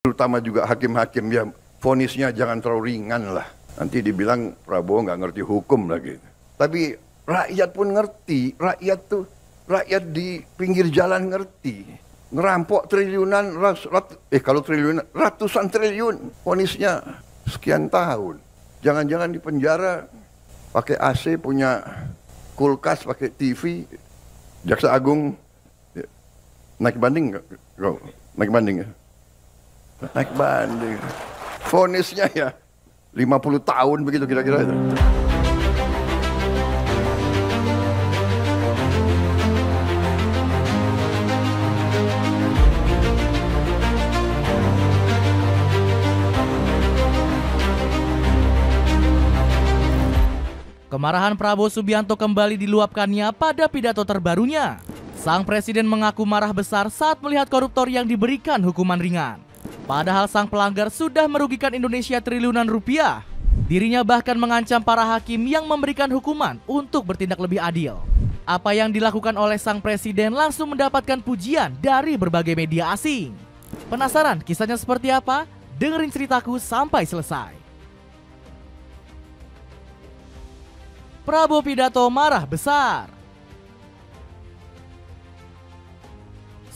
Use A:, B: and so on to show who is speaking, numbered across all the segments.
A: terutama juga hakim-hakim ya, vonisnya jangan terlalu ringan lah. Nanti dibilang Prabowo nggak ngerti hukum lagi. Tapi rakyat pun ngerti, rakyat di pinggir jalan ngerti. Ngerampok triliunan, kalau triliunan, ratusan triliun, vonisnya sekian tahun. Jangan-jangan di penjara pakai AC, punya kulkas, pakai TV. Jaksa Agung naik banding nggak? Naik banding ya? Naik banding. Vonisnya ya 50 tahun begitu kira-kira itu.
B: Kemarahan Prabowo Subianto kembali diluapkannya pada pidato terbarunya. Sang presiden mengaku marah besar saat melihat koruptor yang diberikan hukuman ringan. Padahal sang pelanggar sudah merugikan Indonesia triliunan rupiah. Dirinya bahkan mengancam para hakim yang memberikan hukuman untuk bertindak lebih adil. Apa yang dilakukan oleh sang presiden langsung mendapatkan pujian dari berbagai media asing. Penasaran kisahnya seperti apa? Dengerin ceritaku sampai selesai. Prabowo pidato marah besar.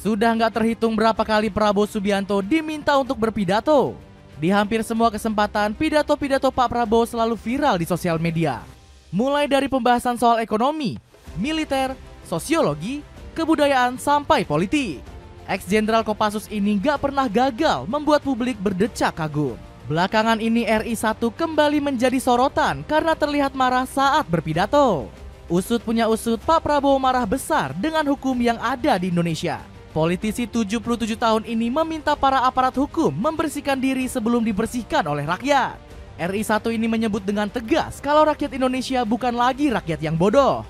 B: Sudah nggak terhitung berapa kali Prabowo Subianto diminta untuk berpidato. Di hampir semua kesempatan, pidato-pidato Pak Prabowo selalu viral di sosial media. Mulai dari pembahasan soal ekonomi, militer, sosiologi, kebudayaan, sampai politik. Ex-Jenderal Kopassus ini nggak pernah gagal membuat publik berdecak kagum. Belakangan ini RI1 kembali menjadi sorotan karena terlihat marah saat berpidato. Usut punya usut, Pak Prabowo marah besar dengan hukum yang ada di Indonesia. Politisi 77 tahun ini meminta para aparat hukum membersihkan diri sebelum dibersihkan oleh rakyat. RI1 ini menyebut dengan tegas kalau rakyat Indonesia bukan lagi rakyat yang bodoh.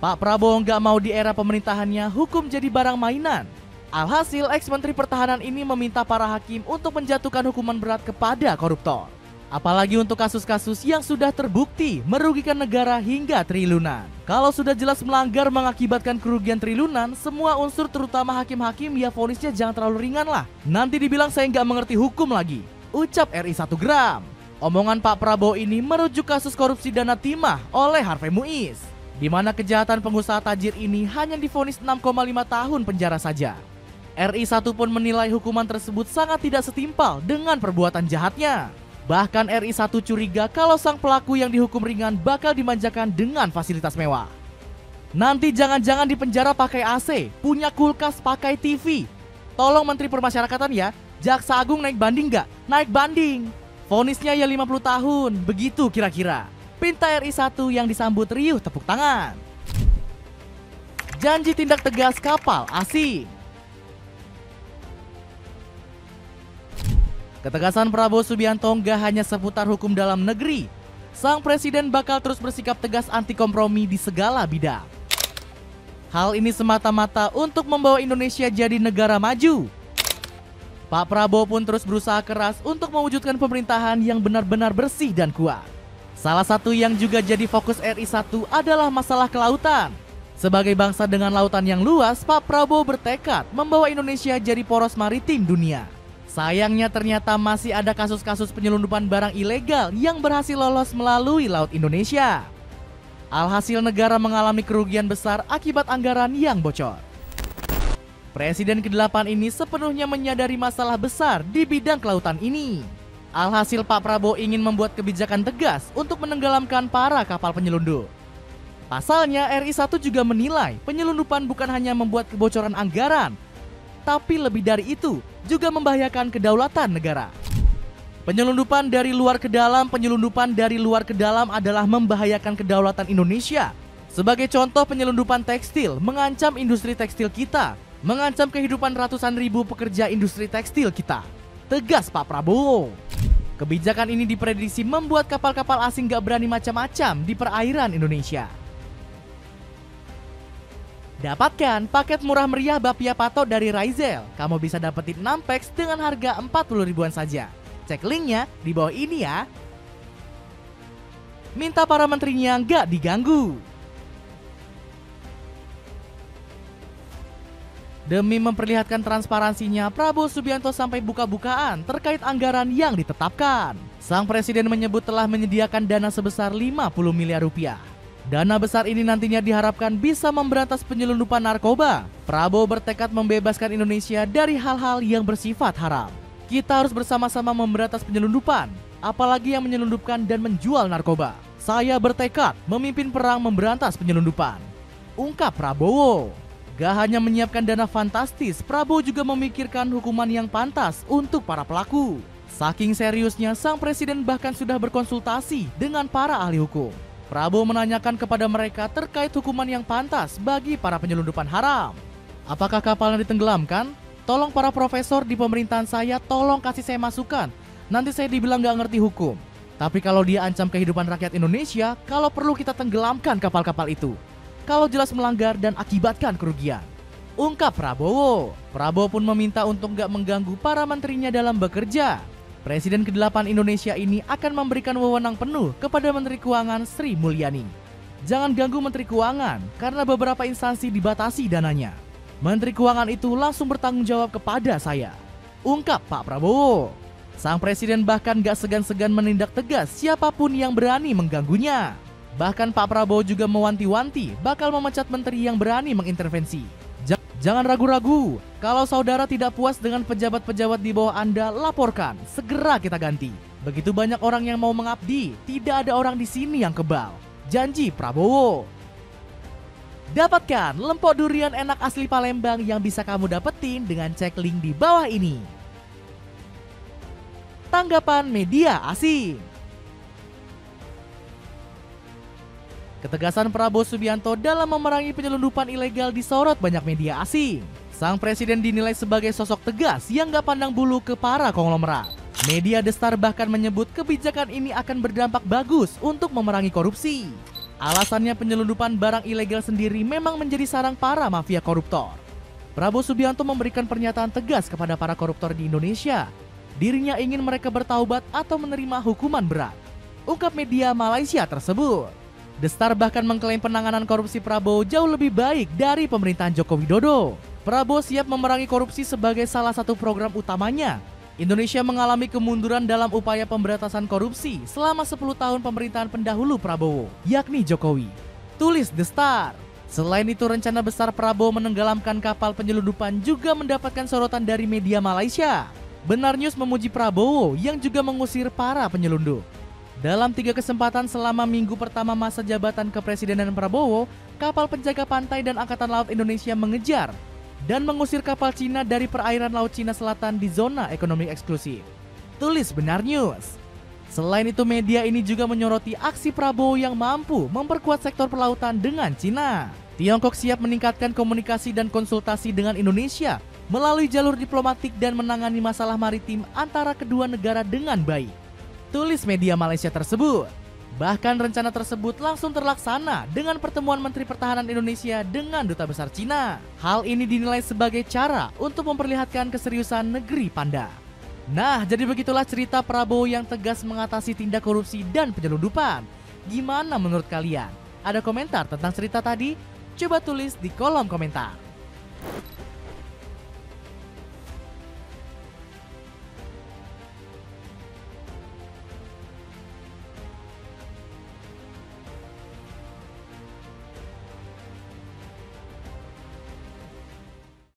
B: Pak Prabowo nggak mau di era pemerintahannya hukum jadi barang mainan. Alhasil, ex-menteri pertahanan ini meminta para hakim untuk menjatuhkan hukuman berat kepada koruptor. Apalagi untuk kasus-kasus yang sudah terbukti merugikan negara hingga triliunan. Kalau sudah jelas melanggar mengakibatkan kerugian triliunan, semua unsur terutama hakim-hakim ya vonisnya jangan terlalu ringan lah. Nanti dibilang saya nggak mengerti hukum lagi. Ucap RI1 Gram. Omongan Pak Prabowo ini merujuk kasus korupsi dana timah oleh Harvey Muiz, di mana kejahatan pengusaha tajir ini hanya divonis 6,5 tahun penjara saja. RI1 pun menilai hukuman tersebut sangat tidak setimpal dengan perbuatan jahatnya. Bahkan RI1 curiga kalau sang pelaku yang dihukum ringan bakal dimanjakan dengan fasilitas mewah. Nanti jangan-jangan di penjara pakai AC, punya kulkas, pakai TV. Tolong Menteri Permasyarakatan ya, Jaksa Agung naik banding nggak? Naik banding. Vonisnya ya 50 tahun, begitu kira-kira. Pinta RI1 yang disambut riuh tepuk tangan. Janji tindak tegas kapal asing. Ketegasan Prabowo Subianto nggak hanya seputar hukum dalam negeri. Sang presiden bakal terus bersikap tegas anti kompromi di segala bidang. Hal ini semata-mata untuk membawa Indonesia jadi negara maju. Pak Prabowo pun terus berusaha keras untuk mewujudkan pemerintahan yang benar-benar bersih dan kuat. Salah satu yang juga jadi fokus RI1 adalah masalah kelautan. Sebagai bangsa dengan lautan yang luas, Pak Prabowo bertekad membawa Indonesia jadi poros maritim dunia. Sayangnya ternyata masih ada kasus-kasus penyelundupan barang ilegal yang berhasil lolos melalui Laut Indonesia. Alhasil negara mengalami kerugian besar akibat anggaran yang bocor. Presiden ke-8 ini sepenuhnya menyadari masalah besar di bidang kelautan ini. Alhasil Pak Prabowo ingin membuat kebijakan tegas untuk menenggelamkan para kapal penyelundup. Pasalnya RI1 juga menilai penyelundupan bukan hanya membuat kebocoran anggaran, tapi lebih dari itu juga membahayakan kedaulatan negara. Penyelundupan dari luar ke dalam adalah membahayakan kedaulatan Indonesia. Sebagai contoh, penyelundupan tekstil mengancam industri tekstil kita, mengancam kehidupan ratusan ribu pekerja industri tekstil kita. Tegas Pak Prabowo. Kebijakan ini diprediksi membuat kapal-kapal asing gak berani macam-macam di perairan Indonesia. Dapatkan paket murah meriah Bapia Pato dari Raizel. Kamu bisa dapetin 6 packs dengan harga 40 ribuan saja. Cek linknya di bawah ini ya. Minta para menterinya nggak diganggu. Demi memperlihatkan transparansinya, Prabowo Subianto sampai buka-bukaan terkait anggaran yang ditetapkan. Sang presiden menyebut telah menyediakan dana sebesar 50 miliar rupiah. Dana besar ini nantinya diharapkan bisa memberantas penyelundupan narkoba. Prabowo bertekad membebaskan Indonesia dari hal-hal yang bersifat haram. Kita harus bersama-sama memberantas penyelundupan, apalagi yang menyelundupkan dan menjual narkoba. Saya bertekad memimpin perang memberantas penyelundupan, ungkap Prabowo. Gak hanya menyiapkan dana fantastis, Prabowo juga memikirkan hukuman yang pantas untuk para pelaku. Saking seriusnya, sang presiden bahkan sudah berkonsultasi dengan para ahli hukum. Prabowo menanyakan kepada mereka terkait hukuman yang pantas bagi para penyelundupan haram. Apakah kapalnya ditenggelamkan? Tolong para profesor di pemerintahan saya, tolong kasih saya masukan. Nanti saya dibilang gak ngerti hukum. Tapi kalau dia ancam kehidupan rakyat Indonesia, kalau perlu kita tenggelamkan kapal-kapal itu. Kalau jelas melanggar dan akibatkan kerugian, ungkap Prabowo. Prabowo pun meminta untuk gak mengganggu para menterinya dalam bekerja. Presiden ke-8 Indonesia ini akan memberikan wewenang penuh kepada Menteri Keuangan Sri Mulyani. Jangan ganggu Menteri Keuangan karena beberapa instansi dibatasi dananya. Menteri Keuangan itu langsung bertanggung jawab kepada saya, ungkap Pak Prabowo. Sang presiden bahkan gak segan-segan menindak tegas siapapun yang berani mengganggunya. Bahkan Pak Prabowo juga mewanti-wanti bakal memecat menteri yang berani mengintervensi. Jangan ragu-ragu, kalau saudara tidak puas dengan pejabat-pejabat di bawah Anda, laporkan, segera kita ganti. Begitu banyak orang yang mau mengabdi, tidak ada orang di sini yang kebal. Janji Prabowo. Dapatkan lempok durian enak asli Palembang yang bisa kamu dapetin dengan cek link di bawah ini. Tanggapan media asing. Ketegasan Prabowo Subianto dalam memerangi penyelundupan ilegal disorot banyak media asing. Sang presiden dinilai sebagai sosok tegas yang gak pandang bulu ke para konglomerat. Media The Star bahkan menyebut kebijakan ini akan berdampak bagus untuk memerangi korupsi. Alasannya penyelundupan barang ilegal sendiri memang menjadi sarang para mafia koruptor. Prabowo Subianto memberikan pernyataan tegas kepada para koruptor di Indonesia. Dirinya ingin mereka bertaubat atau menerima hukuman berat, ungkap media Malaysia tersebut. The Star bahkan mengklaim penanganan korupsi Prabowo jauh lebih baik dari pemerintahan Joko Widodo. Prabowo siap memerangi korupsi sebagai salah satu program utamanya. Indonesia mengalami kemunduran dalam upaya pemberantasan korupsi selama 10 tahun pemerintahan pendahulu Prabowo, yakni Jokowi, tulis The Star. Selain itu, rencana besar Prabowo menenggelamkan kapal penyelundupan juga mendapatkan sorotan dari media Malaysia. Benar News memuji Prabowo yang juga mengusir para penyelundup. Dalam 3 kesempatan selama minggu pertama masa jabatan kepresidenan Prabowo, kapal penjaga pantai dan Angkatan Laut Indonesia mengejar dan mengusir kapal Cina dari perairan Laut Cina Selatan di zona ekonomi eksklusif, tulis Benar News. Selain itu, media ini juga menyoroti aksi Prabowo yang mampu memperkuat sektor pelautan dengan Cina. Tiongkok siap meningkatkan komunikasi dan konsultasi dengan Indonesia melalui jalur diplomatik dan menangani masalah maritim antara kedua negara dengan baik, tulis media Malaysia tersebut. Bahkan rencana tersebut langsung terlaksana dengan pertemuan Menteri Pertahanan Indonesia dengan Duta Besar Cina. Hal ini dinilai sebagai cara untuk memperlihatkan keseriusan negeri panda. Nah, jadi begitulah cerita Prabowo yang tegas mengatasi tindak korupsi dan penyelundupan. Gimana menurut kalian? Ada komentar tentang cerita tadi? Coba tulis di kolom komentar.